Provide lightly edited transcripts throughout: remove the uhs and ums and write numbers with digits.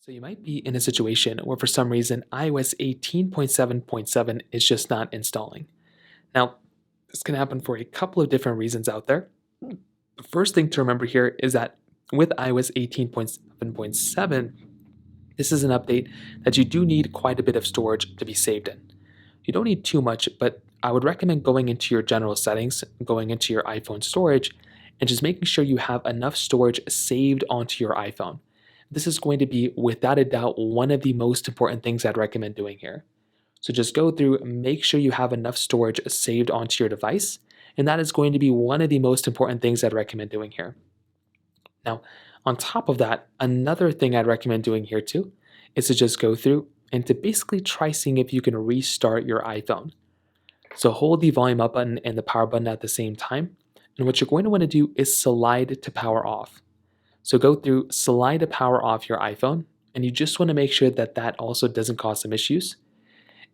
So you might be in a situation where for some reason iOS 18.7.7 is just not installing. Now, this can happen for a couple of different reasons out there. The first thing to remember here is that with iOS 18.7.7, this is an update that you do need quite a bit of storage to be saved in. You don't need too much, but I would recommend going into your general settings, going into your iPhone storage, and just making sure you have enough storage saved onto your iPhone. This is going to be, without a doubt, one of the most important things I'd recommend doing here. So just go through, make sure you have enough storage saved onto your device, and that is going to be one of the most important things I'd recommend doing here. Now, on top of that, another thing I'd recommend doing here too is to just go through and to basically try seeing if you can restart your iPhone. So hold the volume up button and the power button at the same time, and what you're going to want to do is slide to power off. So go through, slide to power off your iPhone, and you just want to make sure that that also doesn't cause some issues.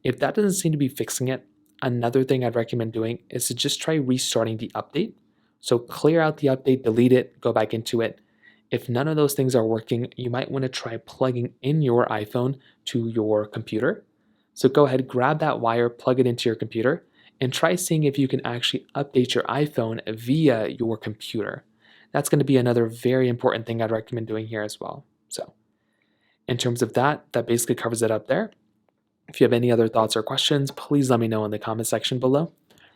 If that doesn't seem to be fixing it, another thing I'd recommend doing is to just try restarting the update. So clear out the update, delete it, go back into it. If none of those things are working, you might want to try plugging in your iPhone to your computer. So go ahead, grab that wire, plug it into your computer, and try seeing if you can actually update your iPhone via your computer. That's going to be another very important thing I'd recommend doing here as well. So in terms of that basically covers it up there. If you have any other thoughts or questions, please let me know in the comment section below.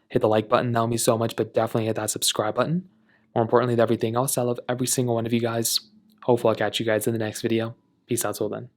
Hit the like button, that would mean so much, but definitely hit that subscribe button. More importantly than everything else, I love every single one of you guys. Hopefully I'll catch you guys in the next video. Peace out till then.